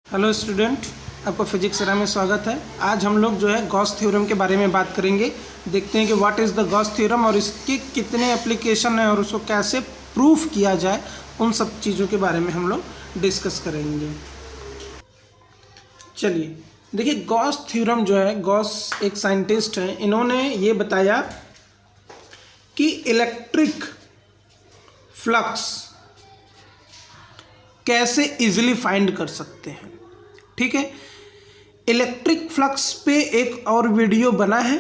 Hello student, आपको physics era में स्वागत है। आज हम लोग जो है गॉस थ्योरम के बारे में बात करेंगे। देखते हैं कि what is the Gauss theorem और इसके कितने एप्लीकेशन हैं और उसको कैसे प्रूफ किया जाए, उन सब चीज़ों के बारे में हम लोग डिस्कस करेंगे। चलिए देखिए, गॉस थ्योरम जो है, गॉस एक साइंटिस्ट हैं, इन्होंने ये बताया कि इलेक्ट्रिक फ्लक्स कैसे इजीली फाइंड कर सकते हैं। ठीक है, इलेक्ट्रिक फ्लक्स पे एक और वीडियो बना है,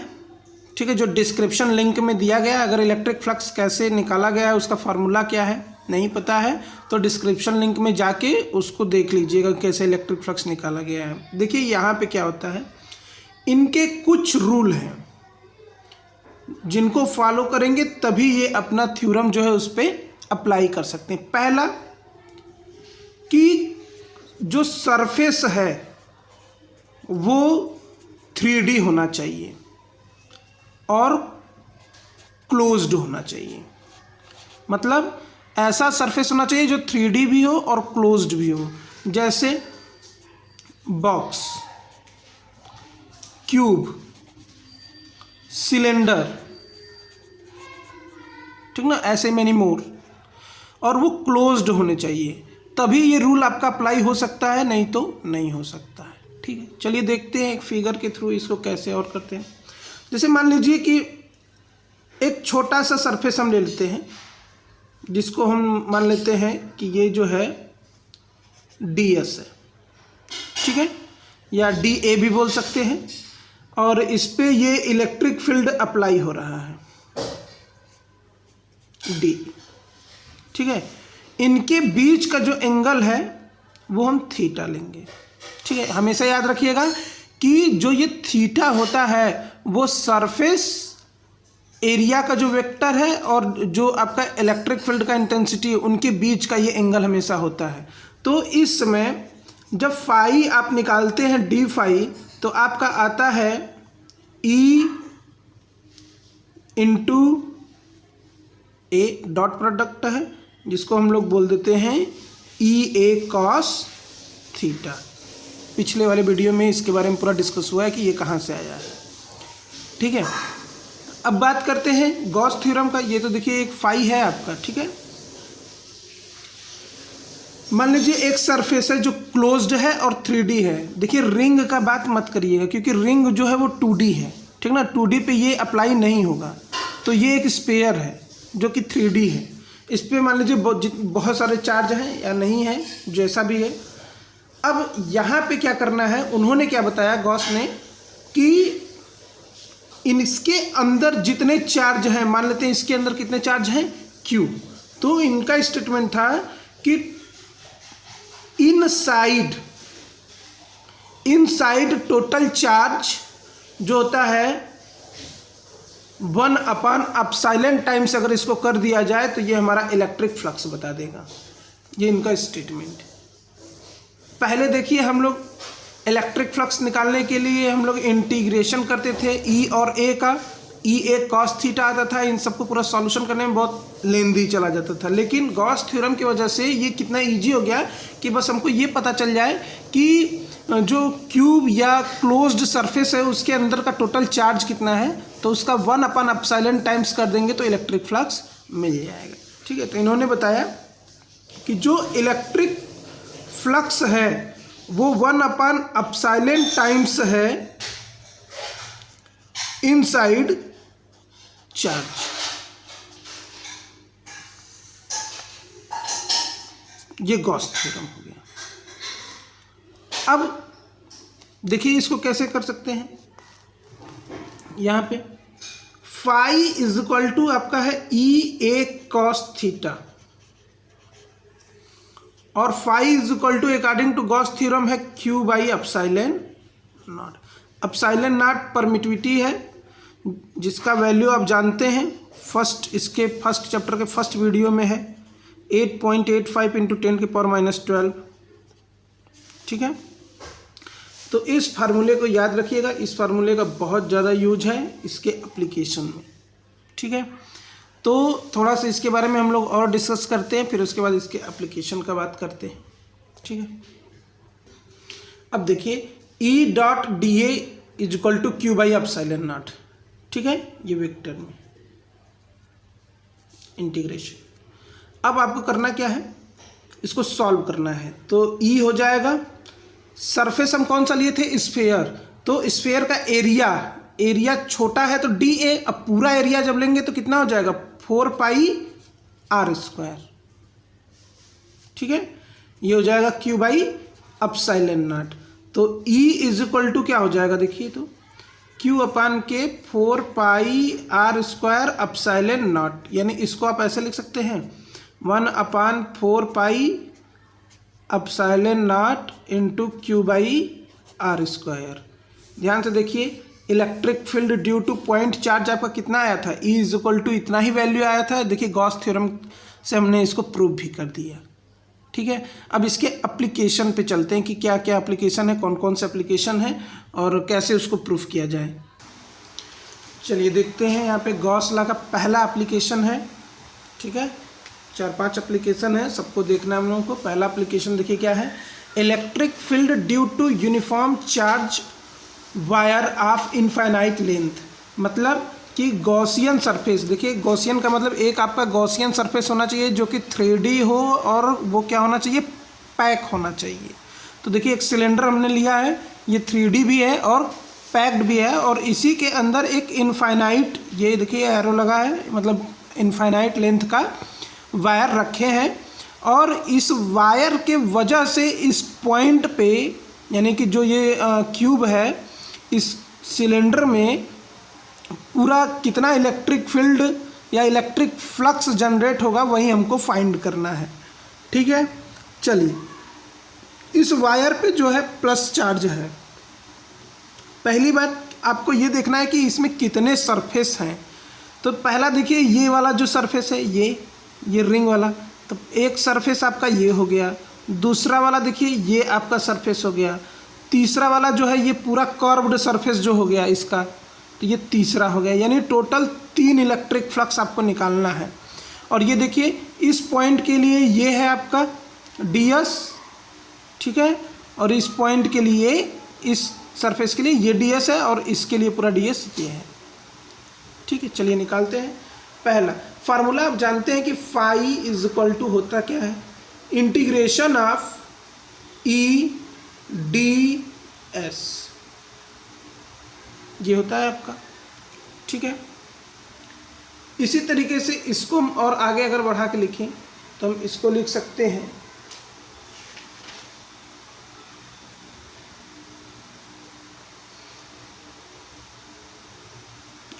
ठीक है, जो डिस्क्रिप्शन लिंक में दिया गया है। अगर इलेक्ट्रिक फ्लक्स कैसे निकाला गया है, उसका फार्मूला क्या है नहीं पता है, तो डिस्क्रिप्शन लिंक में जाके उसको देख लीजिएगा कैसे इलेक्ट्रिक फ्लक्स निकाला गया है। देखिए यहाँ पे क्या होता है, इनके कुछ रूल हैं जिनको फॉलो करेंगे तभी ये अपना थ्योरम जो है उस पर अप्लाई कर सकते हैं। पहला कि जो सरफेस है वो 3D होना चाहिए और क्लोज्ड होना चाहिए। मतलब ऐसा सरफेस होना चाहिए जो 3D भी हो और क्लोज्ड भी हो, जैसे बॉक्स, क्यूब, सिलेंडर, ठीक ना, ऐसे मैनी मोर, और वो क्लोज्ड होने चाहिए, तभी ये रूल आपका अप्लाई हो सकता है, नहीं तो नहीं हो सकता है। ठीक है, चलिए देखते हैं एक फिगर के थ्रू इसको कैसे और करते हैं। जैसे मान लीजिए कि एक छोटा सा सरफेस हम ले लेते हैं, जिसको हम मान लेते हैं कि ये जो है DS है, ठीक है, या DA भी बोल सकते हैं, और इस पे ये इलेक्ट्रिक फील्ड अप्लाई हो रहा है D, ठीक है। इनके बीच का जो एंगल है वो हम थीटा लेंगे, ठीक है। हमेशा याद रखिएगा कि जो ये थीटा होता है वो सरफेस एरिया का जो वेक्टर है और जो आपका इलेक्ट्रिक फील्ड का इंटेंसिटी है उनके बीच का ये एंगल हमेशा होता है। तो इस समय जब फाई आप निकालते हैं डी फाई, तो आपका आता है E इंटू ए, डॉट प्रोडक्ट है जिसको हम लोग बोल देते हैं EA cos थीटा। पिछले वाले वीडियो में इसके बारे में पूरा डिस्कस हुआ है कि ये कहाँ से आया है, ठीक है। अब बात करते हैं गॉस थ्योरम का। ये तो देखिए एक फाई है आपका, ठीक है। मान लीजिए एक सरफेस है जो क्लोज्ड है और 3D है। देखिए रिंग का बात मत करिएगा, क्योंकि रिंग जो है वो 2D है, ठीक ना, 2D पे ये अप्लाई नहीं होगा। तो ये एक स्फीयर है जो कि 3D है। इस पर मान लीजिए बहुत सारे चार्ज हैं या नहीं है, जैसा भी है। अब यहाँ पे क्या करना है, उन्होंने क्या बताया गॉस ने, कि इसके अंदर जितने चार्ज हैं, मान लेते हैं इसके अंदर कितने चार्ज हैं, Q। तो इनका स्टेटमेंट था कि इनसाइड टोटल चार्ज जो होता है 1/ε टाइम्स, अगर इसको कर दिया जाए तो ये हमारा इलेक्ट्रिक फ्लक्स बता देगा। ये इनका स्टेटमेंट। पहले देखिए हम लोग इलेक्ट्रिक फ्लक्स निकालने के लिए हम लोग इंटीग्रेशन करते थे E और A का, EA cos थीटा आता था। इन सबको पूरा सॉल्यूशन करने में बहुत लेंदी चला जाता था, लेकिन गॉस थ्योरम की वजह से ये कितना ईजी हो गया कि बस हमको ये पता चल जाए कि जो क्यूब या क्लोज्ड सरफेस है उसके अंदर का टोटल चार्ज कितना है, तो उसका 1/ε टाइम्स कर देंगे तो इलेक्ट्रिक फ्लक्स मिल जाएगा, ठीक है। तो इन्होंने बताया कि जो इलेक्ट्रिक फ्लक्स है वो 1/ε टाइम्स है इनसाइड चार्ज। ये गॉस थ्योरम हो गया। अब देखिए इसको कैसे कर सकते हैं। यहाँ पे फाई इज इक्वल टू आपका है EA cos थीटा, और phi is equal to according to Gauss theorem है Q/ε0। एप्सिलॉन नॉट परमिटिविटी है जिसका वैल्यू आप जानते हैं, इसके फर्स्ट चैप्टर के फर्स्ट वीडियो में है 8.85 × 10⁻⁻12, ठीक है। तो इस फार्मूले को याद रखिएगा, इस फार्मूले का बहुत ज़्यादा यूज है इसके एप्लीकेशन में, ठीक है। तो थोड़ा सा इसके बारे में हम लोग और डिस्कस करते हैं, फिर उसके बाद इसके एप्लीकेशन का बात करते हैं, ठीक है। अब देखिए E dot D A is equal to Q by epsilon not, ठीक है, ये वेक्टर में इंटीग्रेशन। अब आपको करना क्या है, इसको सॉल्व करना है। तो ई हो जाएगा, सरफेस हम कौन सा लिए थे, स्फेयर, तो स्फेयर का एरिया छोटा है तो डी ए। अब पूरा एरिया जब लेंगे तो कितना हो जाएगा, 4 पाई आर स्क्वायर, ठीक है, ये हो जाएगा क्यू बाई एप्सिलॉन नॉट। तो E इज इक्वल टू क्या हो जाएगा, देखिए तो Q अपान के 4 pi R square epsilon not, यानी इसको आप ऐसे लिख सकते हैं 1/4 pi epsilon not into Q by R square. ध्यान से देखिए, electric field due to point charge आपका कितना आया था, E इज इक्वल टू इतना ही वैल्यू आया था। देखिए गॉस थ्योरम से हमने इसको प्रूव भी कर दिया, ठीक है। अब इसके एप्लीकेशन पे चलते हैं कि क्या क्या एप्लीकेशन है, कौन कौन से एप्लीकेशन है और कैसे उसको प्रूफ किया जाए। चलिए देखते हैं, यहाँ पे गॉस लॉ का पहला एप्लीकेशन है, ठीक है, 4-5 एप्लीकेशन है, सबको देखना है हम लोगों को। पहला एप्लीकेशन देखिए क्या है, electric field due to uniform charge wire of infinite length, मतलब कि गॉसियन सरफेस। देखिए गॉसियन का मतलब एक आपका गॉसियन सरफेस होना चाहिए जो कि 3D हो और वो क्या होना चाहिए, पैक होना चाहिए। तो देखिए एक सिलेंडर हमने लिया है, ये 3D भी है और पैक्ड भी है, और इसी के अंदर एक इनफाइनाइट, ये देखिए एरो लगा है, मतलब इनफाइनाइट लेंथ का वायर रखे हैं, और इस वायर के वजह से इस पॉइंट पे, यानी कि जो ये क्यूब है, इस सिलेंडर में पूरा कितना इलेक्ट्रिक फील्ड या इलेक्ट्रिक फ्लक्स जनरेट होगा वही हमको फाइंड करना है, ठीक है। चलिए, इस वायर पे जो है प्लस चार्ज है। पहली बात आपको ये देखना है कि इसमें कितने सरफेस हैं। तो पहला देखिए ये वाला जो सरफेस है, ये रिंग वाला, तो एक सरफेस आपका ये हो गया। दूसरा वाला देखिए ये आपका सरफेस हो गया। तीसरा वाला जो है ये पूरा कर्व्ड सरफेस जो हो गया इसका, तो ये तीसरा हो गया। यानी टोटल 3 इलेक्ट्रिक फ्लक्स आपको निकालना है। और ये देखिए इस पॉइंट के लिए ये है आपका ds, ठीक है, और इस पॉइंट के लिए, इस सरफेस के लिए ये ds है, और इसके लिए पूरा ds ये है, ठीक है। चलिए निकालते हैं। पहला फार्मूला आप जानते हैं कि फाई इज इक्वल टू होता क्या है, integration of E D S, ये होता है आपका, ठीक है। इसी तरीके से इसको हम और आगे अगर बढ़ा के लिखें तो हम इसको लिख सकते हैं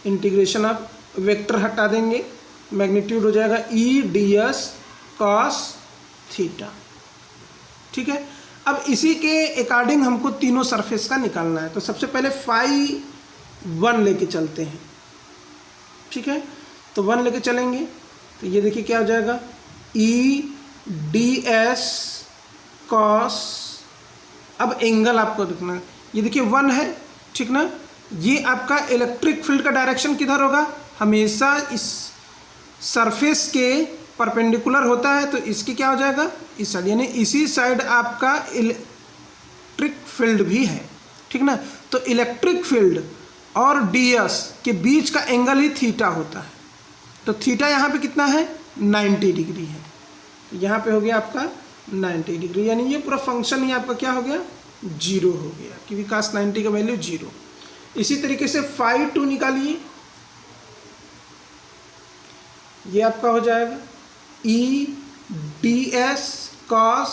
इंटीग्रेशन ऑफ, वेक्टर हटा देंगे, मैग्नीट्यूड हो जाएगा ई डी एस कॉस थीटा, ठीक है। अब इसी के अकॉर्डिंग हमको तीनों सरफेस का निकालना है। तो सबसे पहले फाई 1 लेके चलते हैं, ठीक है। तो 1 लेके चलेंगे तो ये देखिए क्या हो जाएगा, ई डी एस कॉस, अब एंगल आपको देखना है, ये देखिए 1 है, ठीक ना। ये आपका इलेक्ट्रिक फील्ड का डायरेक्शन किधर होगा, हमेशा इस सरफेस के परपेंडिकुलर होता है, तो इसकी क्या हो जाएगा, इस साइड, यानी इसी साइड आपका इलेक्ट्रिक फील्ड भी है, ठीक ना। तो इलेक्ट्रिक फील्ड और ds के बीच का एंगल ही थीटा होता है। तो थीटा यहाँ पे कितना है, 90 डिग्री है। यहाँ पे हो गया आपका 90 डिग्री, यानी ये पूरा फंक्शन ही आपका क्या हो गया, 0 हो गया, क्योंकि cos 90 का वैल्यू 0। इसी तरीके से फाई 2 निकालिए, ये आपका हो जाएगा ई डी एस कॉस,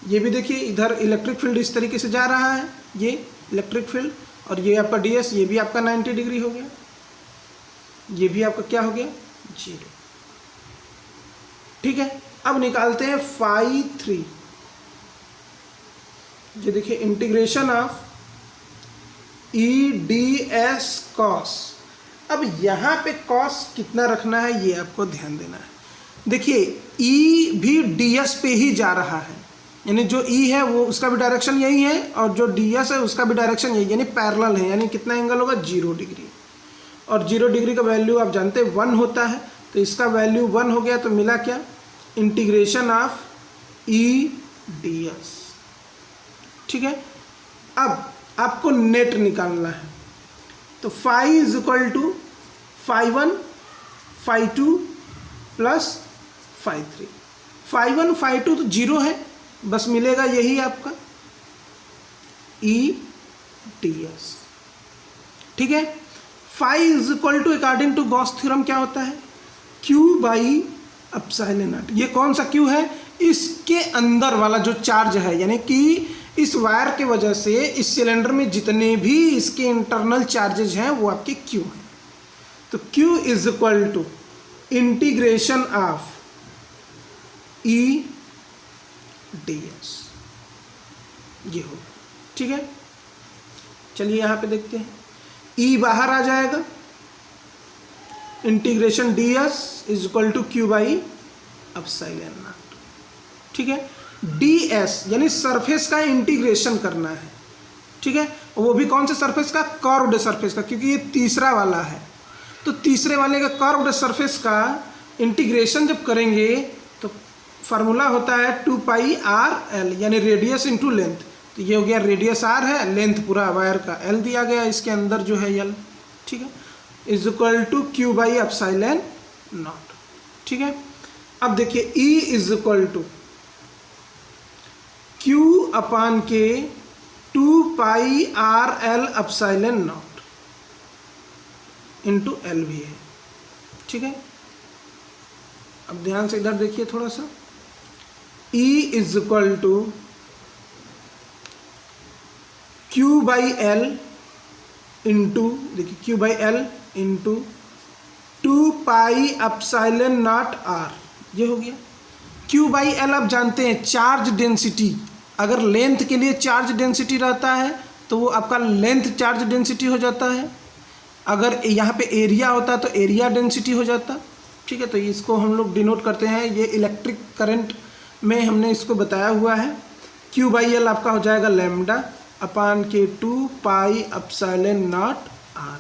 ये भी देखिए इधर इलेक्ट्रिक फील्ड इस तरीके से जा रहा है, ये इलेक्ट्रिक फील्ड, और ये आपका डी एस, ये भी आपका 90 डिग्री हो गया, ये भी आपका क्या हो गया, 0, ठीक है। अब निकालते हैं फाई 3, ये देखिए integration of E D S cos. अब यहाँ पे कॉस कितना रखना है ये आपको ध्यान देना है। देखिए ई भी डी एस पे ही जा रहा है, यानी जो ई है वो उसका भी डायरेक्शन यही है, और जो डी एस है उसका भी डायरेक्शन यही, यानी पैरेलल है। यानी कितना एंगल होगा, 0 डिग्री, और 0 डिग्री का वैल्यू आप जानते हैं 1 होता है, तो इसका वैल्यू 1 हो गया। तो मिला क्या, integration of E D S, ठीक है। अब आपको नेट निकालना है, तो phi is equal to φ1 φ2 plus φ3। φ1 φ2 तो 0 है, बस मिलेगा यही आपका EDS। ठीक है, phi is equal to according to Gauss theorem क्या होता है, Q बाई एप्सिलॉन नॉट। ये कौन सा Q है, इसके अंदर वाला जो चार्ज है, यानी कि इस वायर के वजह से इस सिलेंडर में जितने भी इसके इंटरनल चार्जेज हैं वो आपके Q हैं। तो Q is equal to integration of EDS, ये होगा। ठीक है, चलिए यहाँ पे देखते हैं, E बाहर आ जाएगा, integration DS is equal to Q by epsilon not. ठीक है, DS यानी सरफेस का इंटीग्रेशन करना है। ठीक है, वो भी कौन से सरफेस का, कर्व्ड सरफेस का, क्योंकि ये तीसरा वाला है। तो तीसरे वाले का कर्व्ड सरफेस का इंटीग्रेशन जब करेंगे तो फार्मूला होता है 2πRL, यानी रेडियस इंटू लेंथ। तो ये हो गया, रेडियस R है, लेंथ पूरा वायर का L दिया गया, इसके अंदर जो है L। ठीक है, is equal to Q by epsilon not. ठीक है, अब देखिए E is equal to Q upon के 2πRL epsilon not into L भी है। ठीक है, अब ध्यान से इधर देखिए थोड़ा सा, E is equal to Q by L into, देखिए Q by L into 2π epsilon naught R, ये हो गया। Q बाई L आप जानते हैं चार्ज डेंसिटी, अगर लेंथ के लिए चार्ज डेंसिटी रहता है तो वो आपका लेंथ चार्ज डेंसिटी हो जाता है, अगर यहाँ पे एरिया होता है तो एरिया डेंसिटी हो जाता। ठीक है, तो इसको हम लोग डिनोट करते हैं, ये इलेक्ट्रिक करंट में हमने इसको बताया हुआ है। Q बाई L आपका हो जाएगा लैम्डा अपान के 2π एप्सिलॉन नॉट R।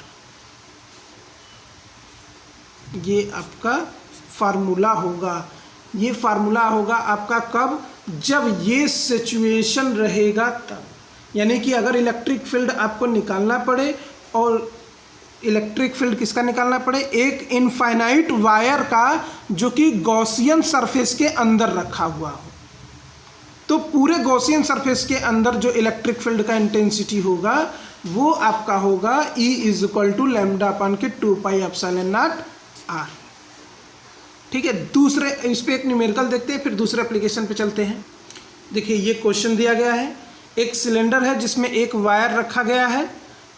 ये आपका फार्मूला होगा, ये फार्मूला होगा आपका कब, जब ये सिचुएशन रहेगा तब, यानी कि अगर इलेक्ट्रिक फील्ड आपको निकालना पड़े, और इलेक्ट्रिक फील्ड किसका निकालना पड़े, एक इनफाइनाइट वायर का जो कि गॉसियन सरफेस के अंदर रखा हुआ हो, तो पूरे गॉसियन सरफेस के अंदर जो इलेक्ट्रिक फील्ड का इंटेंसिटी होगा वो आपका होगा E is equal to lambda upon के 2π एप्सिलॉन नॉट R। ठीक है, दूसरे इस पे एक न्यूमेरिकल देखते हैं, फिर दूसरे एप्लीकेशन पे चलते हैं। देखिए ये क्वेश्चन दिया गया है, एक सिलेंडर है जिसमें एक वायर रखा गया है।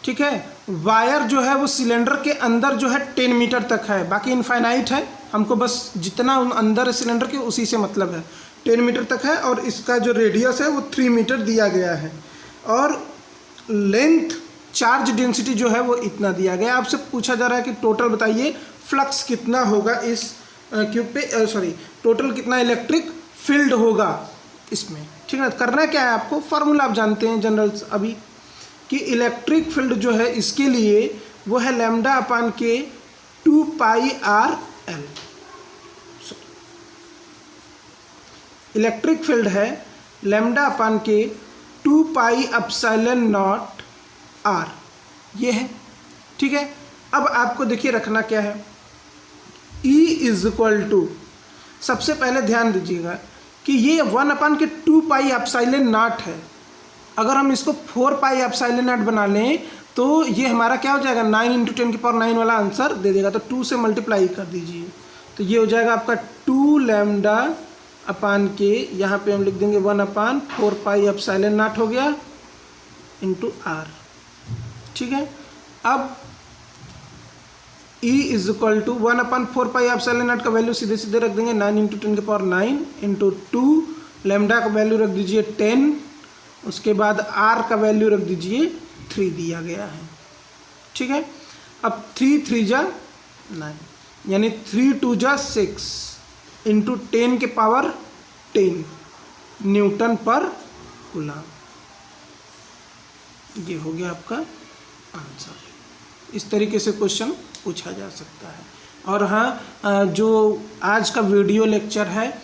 ठीक है, वायर जो है वो सिलेंडर के अंदर जो है 10 मीटर तक है, बाकी इनफाइनाइट है, हमको बस जितना अंदर है सिलेंडर के उसी से मतलब है, 10 मीटर तक है, और इसका जो रेडियस है वो 3 मीटर दिया गया है, और लेंथ चार्ज डेंसिटी जो है वो इतना दिया गया। आपसे पूछा जा रहा है कि टोटल बताइए फ्लक्स कितना होगा इस क्यूब पे, सॉरी टोटल कितना इलेक्ट्रिक फील्ड होगा इसमें। ठीक है, करना क्या है आपको, फार्मूला आप जानते हैं जनरल अभी, कि इलेक्ट्रिक फील्ड जो है इसके लिए वो है लैम्डा अपान के 2πRL। इलेक्ट्रिक फील्ड है लैम्डा अपान के 2π एप्सिलॉन नॉट R, ये है। ठीक है, अब आपको देखिए रखना क्या है, E इज इक्वल टू, सबसे पहले ध्यान दीजिएगा कि ये 1 अपान के 2π एप्सिलॉन नॉट है, अगर हम इसको 4π एप्सिलॉन नॉट बना लें तो ये हमारा क्या हो जाएगा, 9 × 10⁹ वाला आंसर दे देगा, तो 2 से मल्टीप्लाई कर दीजिए, तो ये हो जाएगा आपका 2 लैम्डा अपान के, यहाँ पे हम लिख देंगे 1 अपान 4π एप्सिलॉन नॉट हो गया इंटू R। ठीक है, अब E is equal to 1 upon 4π epsilon naught का वैल्यू सीधे सीधे रख देंगे, 9 × 10⁹ इंटू 2, लैम्डा का वैल्यू रख दीजिए 10, उसके बाद R का वैल्यू रख दीजिए 3 दिया गया है। ठीक है, अब 3 3 जा 9, यानी 3 2 जा 6 इंटू 10 के पावर 10 न्यूटन पर कूलम, ये हो गया आपका आंसर। इस तरीके से क्वेश्चन पूछा जा सकता है। और हाँ, जो आज का वीडियो लेक्चर है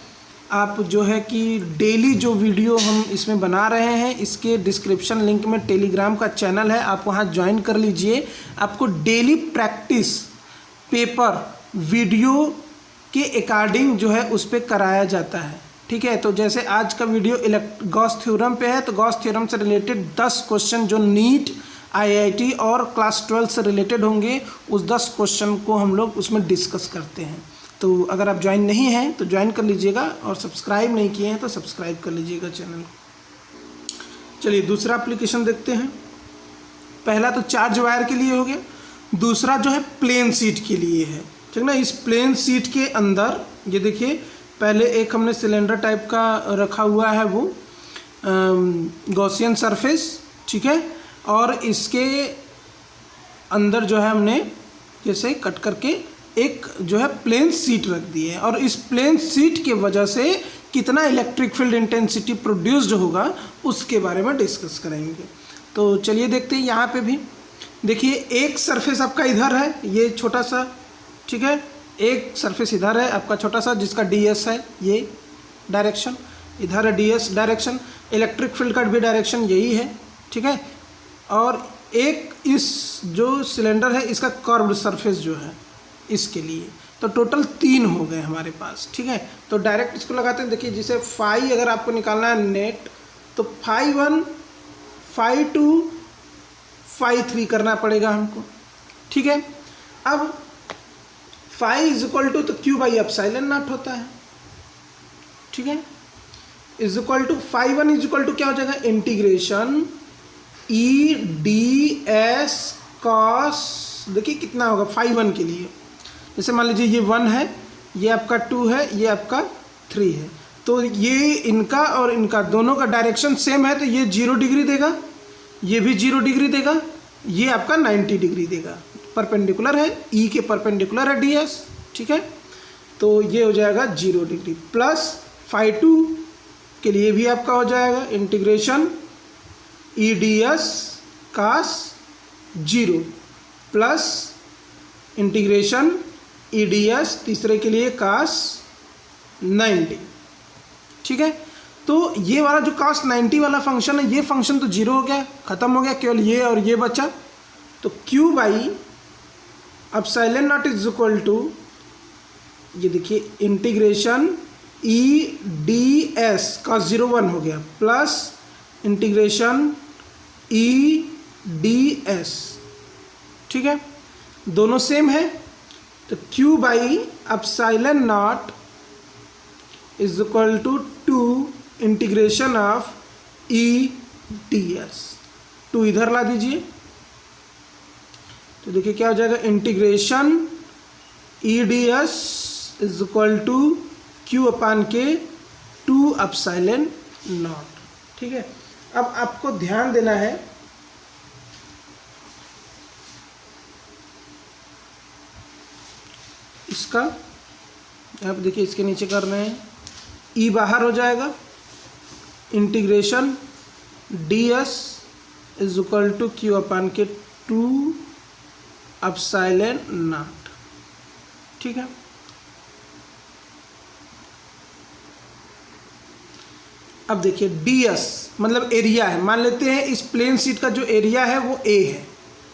आप जो है कि डेली जो वीडियो हम इसमें बना रहे हैं, इसके डिस्क्रिप्शन लिंक में टेलीग्राम का चैनल है, आप वहां ज्वाइन कर लीजिए। आपको डेली प्रैक्टिस पेपर वीडियो के अकॉर्डिंग जो है उस पर कराया जाता है, ठीक है। तो जैसे आज का वीडियो गॉस थ्योरम पे है, तो गॉस थ्योरम से रिलेटेड 10 क्वेश्चन जो नीट, IIT और क्लास 12 से रिलेटेड होंगे, उस 10 क्वेश्चन को हम लोग उसमें डिस्कस करते हैं। तो अगर आप ज्वाइन नहीं हैं तो ज्वाइन कर लीजिएगा, और सब्सक्राइब नहीं किए हैं तो सब्सक्राइब कर लीजिएगा चैनल को। चलिए दूसरा एप्लीकेशन देखते हैं। पहला तो चार्ज वायर के लिए हो गया, दूसरा जो है प्लेन शीट के लिए है, ठीक ना। इस प्लेन शीट के अंदर ये देखिए, पहले एक हमने सिलेंडर टाइप का रखा हुआ है, वो गॉसियन सरफेस, ठीक है। और इसके अंदर जो है हमने जैसे कट करके एक जो है प्लेन शीट रख दी है, और इस प्लेन शीट के वजह से कितना इलेक्ट्रिक फील्ड इंटेंसिटी प्रोड्यूस्ड होगा उसके बारे में डिस्कस करेंगे। तो चलिए देखते हैं। यहाँ पे भी देखिए, एक सरफेस आपका इधर है, ये छोटा सा, ठीक है। एक सरफेस इधर है आपका छोटा सा, जिसका DS है, ये डायरेक्शन इधर है, DS डायरेक्शन, इलेक्ट्रिक फील्ड का भी डायरेक्शन यही है, ठीक है। और एक इस जो सिलेंडर है इसका कर्व्ड सरफेस जो है इसके लिए, तो टोटल 3 हो गए हमारे पास, ठीक है। तो डायरेक्ट इसको लगाते हैं। देखिए, जिसे फाई अगर आपको निकालना है नेट, तो फाई 1, फाई 2, फाई 3 करना पड़ेगा हमको, ठीक है। अब फाई इज इक्वल टू तो Q बाई एप्सिलॉन नॉट होता है, ठीक है, is equal to phi 1 is equal to क्या हो जाएगा, इंटीग्रेशन EdS cos, देखिए कितना होगा फाई 1 के लिए। जैसे मान लीजिए ये 1 है, ये आपका 2 है, ये आपका 3 है, तो ये इनका और इनका दोनों का डायरेक्शन सेम है, तो ये 0 डिग्री देगा, ये भी 0 डिग्री देगा, ये आपका 90 डिग्री देगा। परपेंडिकुलर है, E के परपेंडिकुलर है DS, ठीक है। तो ये हो जाएगा 0 डिग्री, प्लस फाई 2 के लिए भी आपका हो जाएगा integration EdS cos 0 plus integration EdS तीसरे के लिए cos 90, ठीक है। तो ये वाला जो cos 90 वाला फंक्शन है, ये फंक्शन तो 0 हो गया, ख़त्म हो गया, केवल ये और ये बचा। तो Q by epsilon not is equal to, ये देखिए इंटीग्रेशन EdS cos 0 1 हो गया, प्लस इंटीग्रेशन EdS, ठीक है, दोनों सेम है। तो Q by epsilon not is equal to 2 integration of EdS, 2 इधर ला दीजिए, तो देखिए क्या हो जाएगा, integration EdS is equal to Q upon के 2 एप्सिलॉन नॉट, ठीक है। अब आपको ध्यान देना है, इसका आप देखिए, इसके नीचे कर रहे हैं, E बाहर हो जाएगा, integration DS is equal to Q upon के 2 एप्सिलॉन नॉट, ठीक है। अब देखिए DS मतलब एरिया है, मान लेते हैं इस प्लेन शीट का जो एरिया है वो A है,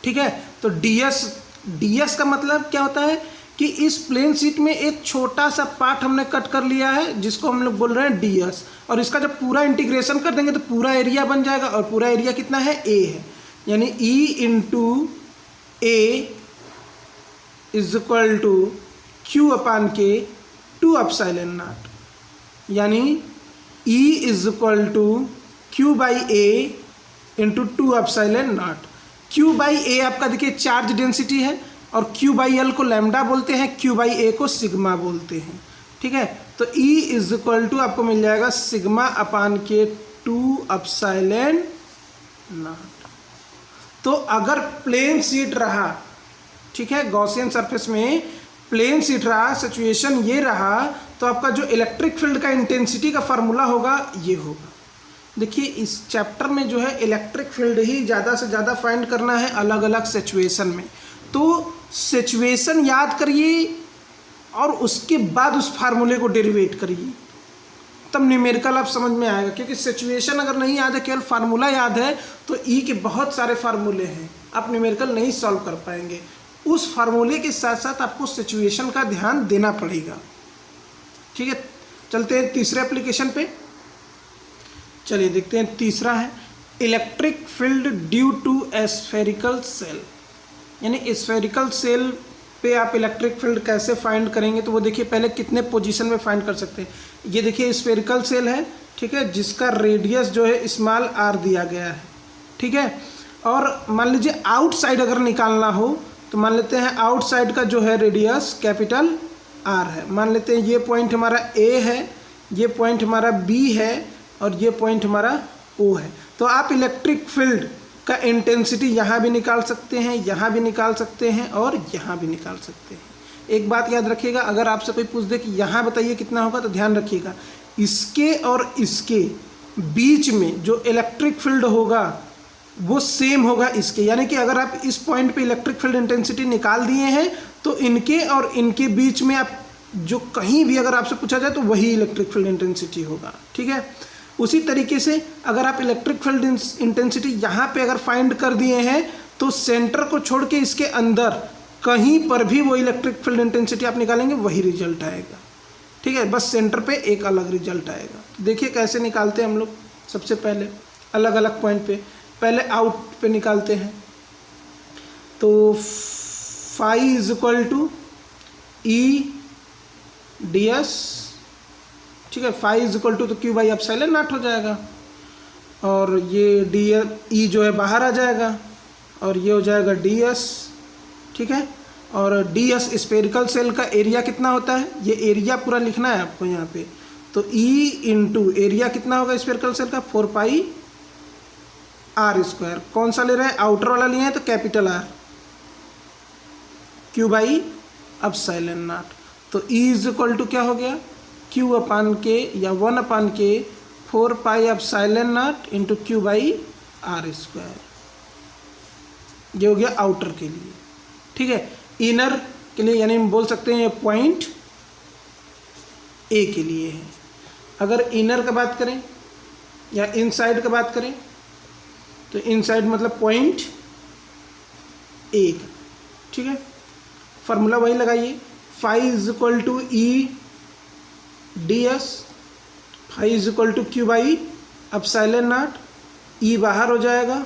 ठीक है। तो DS का मतलब क्या होता है कि इस प्लेन शीट में एक छोटा सा पार्ट हमने कट कर लिया है, जिसको हम लोग बोल रहे हैं DS, और इसका जब पूरा इंटीग्रेशन कर देंगे तो पूरा एरिया बन जाएगा, और पूरा एरिया कितना है, A है, यानी E into A is equal to Q upon के 2 एप्सिलॉन नॉट, यानी E is equal to Q by A into 2 epsilon not. Q by A आपका देखिए चार्ज डेंसिटी है, और Q बाई L को लैम्डा बोलते हैं, Q बाई A को सिग्मा बोलते हैं, ठीक है। तो E इज इक्वल टू आपको मिल जाएगा सिग्मा अपान के 2 एप्सिलॉन नॉट। तो अगर प्लेन शीट रहा, ठीक है, गॉसियन सरफेस में प्लेन शीट रहा, सिचुएशन ये रहा, तो आपका जो इलेक्ट्रिक फील्ड का इंटेंसिटी का फार्मूला होगा ये होगा। देखिए इस चैप्टर में जो है इलेक्ट्रिक फील्ड ही ज़्यादा से ज़्यादा फाइंड करना है अलग अलग सिचुएशन में। तो सिचुएशन याद करिए और उसके बाद उस फार्मूले को डेरिवेट करिए, तब न्यूमेरिकल आप समझ में आएगा, क्योंकि सिचुएशन अगर नहीं याद है, केवल फार्मूला याद है, तो ई के बहुत सारे फार्मूले हैं, आप न्यूमेरिकल नहीं सॉल्व कर पाएंगे। उस फार्मूले के साथ साथ आपको सिचुएशन का ध्यान देना पड़ेगा। ठीक है, चलते हैं तीसरे एप्लीकेशन पे। चलिए देखते हैं, तीसरा है electric field due to spherical shell. यानी स्फेरिकल सेल पे आप इलेक्ट्रिक फील्ड कैसे फाइंड करेंगे, तो वो देखिए पहले कितने पोजीशन में फाइंड कर सकते हैं। ये देखिए स्फेरिकल सेल है, ठीक है, जिसका रेडियस जो है स्मॉल आर दिया गया है, ठीक है। और मान लीजिए आउटसाइड अगर निकालना हो तो मान लेते हैं आउटसाइड का जो है रेडियस कैपिटल आर है। मान लेते हैं ये पॉइंट हमारा ए है, ये पॉइंट हमारा बी है और ये पॉइंट हमारा ओ है। तो आप इलेक्ट्रिक फील्ड का इंटेंसिटी यहाँ भी निकाल सकते हैं, यहाँ भी निकाल सकते हैं और यहाँ भी निकाल सकते हैं। एक बात याद रखिएगा, अगर आपसे कोई पूछ दे कि यहाँ बताइए कितना होगा, तो ध्यान रखिएगा इसके और इसके बीच में जो इलेक्ट्रिक फील्ड होगा वो सेम होगा इसके। यानी कि अगर आप इस पॉइंट पे इलेक्ट्रिक फील्ड इंटेंसिटी निकाल दिए हैं तो इनके और इनके बीच में आप जो कहीं भी अगर आपसे पूछा जाए तो वही इलेक्ट्रिक फील्ड इंटेंसिटी होगा। ठीक है, उसी तरीके से अगर आप इलेक्ट्रिक फील्ड इंटेंसिटी यहाँ पे अगर फाइंड कर दिए हैं तो सेंटर को छोड़ के इसके अंदर कहीं पर भी वो इलेक्ट्रिक फील्ड इंटेंसिटी आप निकालेंगे वही रिजल्ट आएगा। ठीक है, बस सेंटर पे एक अलग रिजल्ट आएगा। तो देखिए कैसे निकालते हैं हम लोग। सबसे पहले अलग अलग पॉइंट पे, पहले आउट पे निकालते हैं। तो phi is equal to E D S, ठीक है, फाई इज इक्वल टू तो क्यू बाई एप्सिलॉन नॉट हो जाएगा और ये डी ई जो है बाहर आ जाएगा और ये हो जाएगा डी एस। ठीक है, और डी एस स्फेरिकल सेल का एरिया कितना होता है, ये एरिया पूरा लिखना है आपको यहाँ पे। तो ई इंटू एरिया कितना होगा स्फेरिकल सेल का, 4 पाई आर स्क्वायर। कौन सा ले रहे हैं, आउटर वाला लिए हैं तो capital R, Q by epsilon not. तो ई इज इक्वल टू क्या हो गया, क्यू अपान के या 1 अपान के 4 pi epsilon not into Q by R square. ये हो गया आउटर के लिए। ठीक है, इनर के लिए यानी हम बोल सकते हैं ये पॉइंट ए के लिए है। अगर इनर का बात करें या इनसाइड का बात करें तो इनसाइड मतलब पॉइंट ए का। ठीक है, फार्मूला वही लगाइए, phi is equal to E D S, phi is equal to Q by epsilon naught, E बाहर हो जाएगा,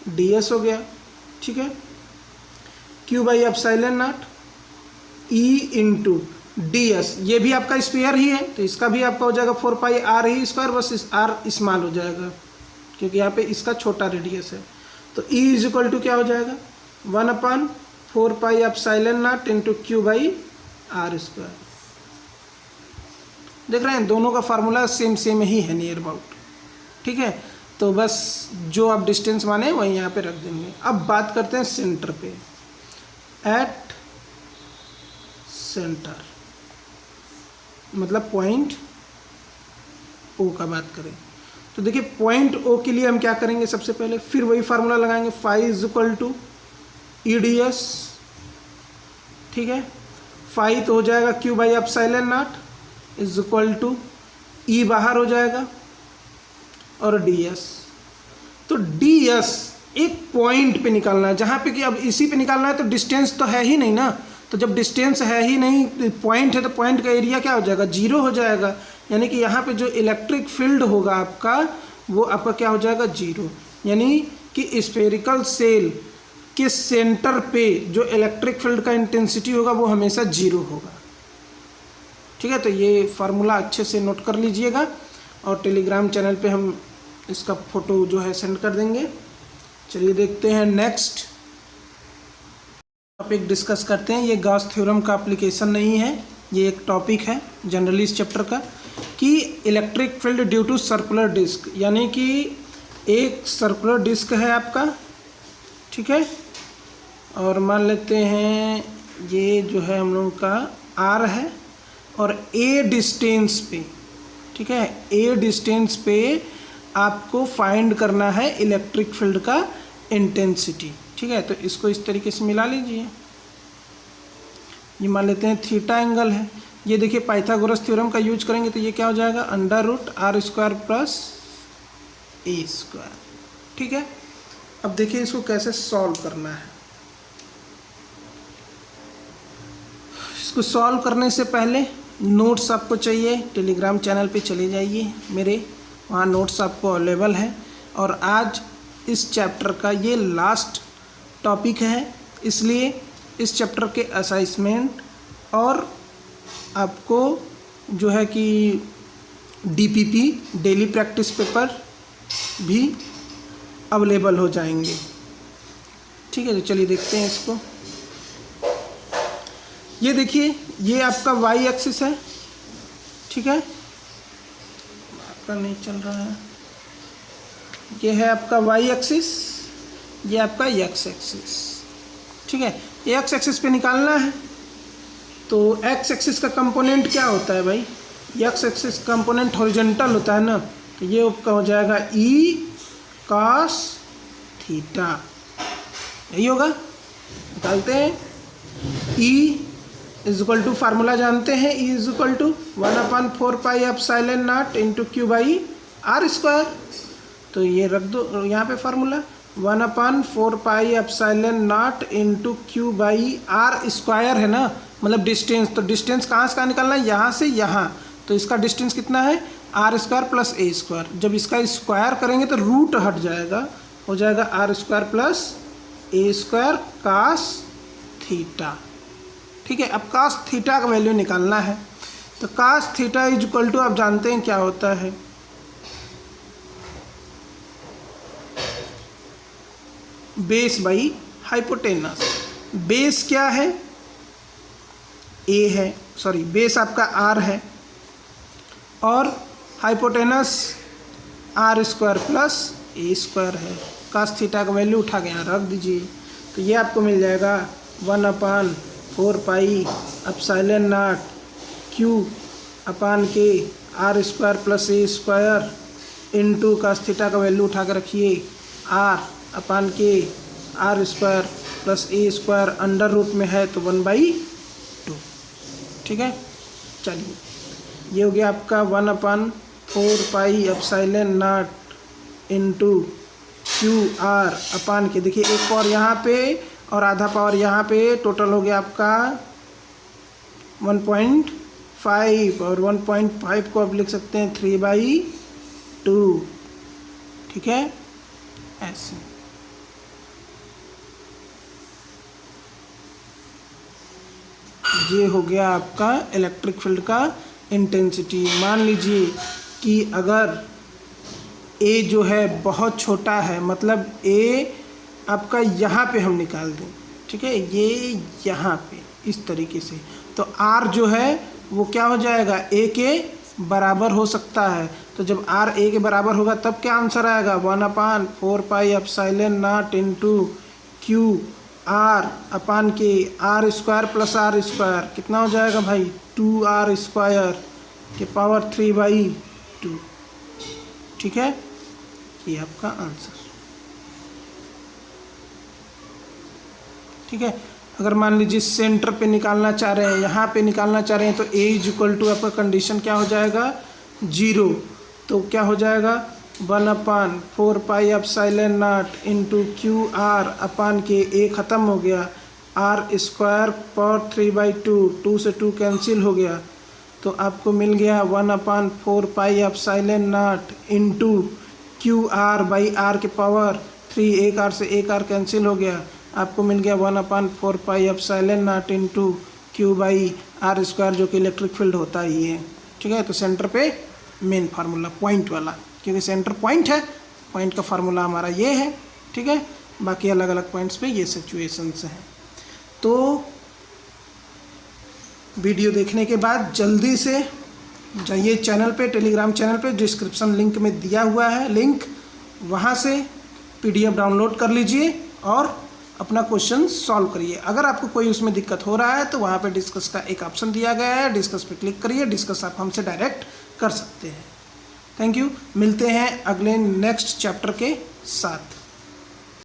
डी एस हो गया। ठीक है, Q by epsilon naught E into D S, ये भी आपका स्क्वायर ही है तो इसका भी आपका हो जाएगा 4 पाई आर ही स्क्वायर, बस आर स्मॉल हो जाएगा क्योंकि यहाँ पे इसका छोटा रेडियस है। तो ई इज इक्वल टू क्या हो जाएगा, 1 upon 4 pi epsilon not into Q by R square. देख रहे हैं दोनों का फार्मूला सेम सेम ही है नियर अबाउट। ठीक है, तो बस जो आप डिस्टेंस माने वही यहाँ पे रख देंगे। अब बात करते हैं सेंटर पे, एट सेंटर मतलब पॉइंट ओ का बात करें तो देखिए पॉइंट ओ के लिए हम क्या करेंगे, सबसे पहले फिर वही फार्मूला लगाएंगे, phi is equal to E D S. ठीक है, फाई तो हो जाएगा Q by epsilon not is equal to E बाहर हो जाएगा और डी एस। तो डी एस एक पॉइंट पे निकालना है, जहाँ पे कि अब इसी पे निकालना है तो डिस्टेंस तो है ही नहीं ना। तो जब डिस्टेंस है ही नहीं, पॉइंट है, तो पॉइंट का एरिया क्या हो जाएगा, 0 हो जाएगा। यानी कि यहाँ पे जो इलेक्ट्रिक फील्ड होगा आपका वो आपका क्या हो जाएगा, 0। यानी कि स्फेरिकल सेल के सेंटर पे जो इलेक्ट्रिक फील्ड का इंटेंसिटी होगा वो हमेशा 0 होगा। ठीक है, तो ये फार्मूला अच्छे से नोट कर लीजिएगा और टेलीग्राम चैनल पे हम इसका फ़ोटो जो है सेंड कर देंगे। चलिए देखते हैं नेक्स्ट टॉपिक डिस्कस करते हैं। ये गॉस थ्योरम का एप्लीकेशन नहीं है, ये एक टॉपिक है जनरली इस चैप्टर का कि electric field due to circular disc. यानी कि एक सर्कुलर डिस्क है आपका, ठीक है, और मान लेते हैं ये जो है हम लोगों का आर है और ए डिस्टेंस पे, ठीक है, ए डिस्टेंस पे आपको फाइंड करना है इलेक्ट्रिक फील्ड का इंटेंसिटी। ठीक है, तो इसको इस तरीके से मिला लीजिए। ये मान लेते हैं थीटा एंगल है, ये देखिए पाइथागोरस थ्योरम का यूज करेंगे तो ये क्या हो जाएगा, under root R square plus A square. ठीक है, अब देखिए इसको कैसे सॉल्व करना है। इसको सॉल्व करने से पहले नोट्स आपको चाहिए, टेलीग्राम चैनल पे चले जाइए मेरे, वहाँ नोट्स आपको अवेलेबल है। और आज इस चैप्टर का ये लास्ट टॉपिक है, इसलिए इस चैप्टर के असाइनमेंट और आपको जो है कि डीपीपी डेली प्रैक्टिस पेपर भी अवेलेबल हो जाएंगे। ठीक है, तो चलिए देखते हैं इसको। ये देखिए ये आपका वाई एक्सिस है। ठीक है, आपका नहीं चल रहा है, ये है आपका वाई एक्सिस, ये आपका एक्स एक्सिस। ठीक है, एक्स एक्सिस पे निकालना है तो एक्स एक्सिस का कंपोनेंट क्या होता है भाई, एक्स एक्सिस कंपोनेंट हॉरिजॉन्टल होता है ना, तो ये आपका हो जाएगा ई कॉस थीटा, यही होगा। निकालते हैं, E is equal to, formula जानते हैं, E is equal to 1/4πε0 into Q by R square. तो ये रख दो यहाँ पे formula, 1/4πε0 into Q by R square है ना, मतलब डिस्टेंस। तो डिस्टेंस कहाँ से कहाँ निकालना है, यहाँ से यहाँ, तो इसका डिस्टेंस कितना है, R square plus A square. जब इसका स्क्वायर करेंगे तो रूट हट जाएगा, हो जाएगा R square plus A square cos theta. ठीक है, अब कास थीटा का वैल्यू निकालना है, तो cos theta is equal to, आप जानते हैं क्या होता है, बेस बाई हाइपोटेनस। बेस क्या है, ए है, सॉरी बेस आपका आर है, और hypotenuse R square plus A square है। कास थीटा का वैल्यू उठा के यहाँ रख दीजिए, तो ये आपको मिल जाएगा 1/4πε0 क्यू अपान के R square plus A square into cos theta का वैल्यू उठा के रखिए, आर अपान के R square plus A square under root में है तो 1/2। ठीक है, चलिए ये हो गया आपका 1/4πε0 इंटू क्यू आर अपान के, देखिए एक पावर यहाँ पे और आधा पावर यहाँ पे, टोटल हो गया आपका 1.5, और 1.5 को आप लिख सकते हैं 3/2। ठीक है, ऐसे। ये हो गया आपका इलेक्ट्रिक फील्ड का इंटेंसिटी। मान लीजिए कि अगर ए जो है बहुत छोटा है, मतलब ए आपका यहाँ पे हम निकाल दें, ठीक है, ये यहाँ पे इस तरीके से, तो आर जो है वो क्या हो जाएगा, ए के बराबर हो सकता है। तो जब आर ए के बराबर होगा तब क्या आंसर आएगा, 1/4πε0 इंटू क्यू आर अपान के R square plus R square, कितना हो जाएगा भाई, 2r स्क्वायर के पावर 3/2। ठीक है, ये आपका आंसर। ठीक है, अगर मान लीजिए सेंटर पे निकालना चाह रहे हैं, यहाँ पे निकालना चाह रहे हैं, तो ए इज इक्वल टू आपका कंडीशन क्या हो जाएगा, 0। तो क्या हो जाएगा, 1/4πε0 इंटू क्यू आर अपान के ए ख़त्म हो गया, आर स्क्वायर पावर 3/2, 2 से 2 कैंसिल हो गया, तो आपको मिल गया 1/4πε0 into Q R by R के पावर 3, एक आर से एक आर कैंसिल हो गया, आपको मिल गया 1/4πε0 into Q by R square, जो कि इलेक्ट्रिक फील्ड होता ही है। ठीक है, तो सेंटर पे मेन फार्मूला पॉइंट वाला, क्योंकि सेंटर पॉइंट है, पॉइंट का फार्मूला हमारा ये है। ठीक है, बाकी अलग अलग पॉइंट्स पे ये सिचुएशंस हैं। तो वीडियो देखने के बाद जल्दी से जाइए चैनल पे, टेलीग्राम चैनल पे, डिस्क्रिप्शन लिंक में दिया हुआ है लिंक, वहाँ से PDF डाउनलोड कर लीजिए और अपना क्वेश्चन सॉल्व करिए। अगर आपको कोई उसमें दिक्कत हो रहा है तो वहाँ पे डिस्कस का एक ऑप्शन दिया गया है, डिस्कस पे क्लिक करिए, डिस्कस आप हमसे डायरेक्ट कर सकते हैं। थैंक यू, मिलते हैं अगले नेक्स्ट चैप्टर के साथ।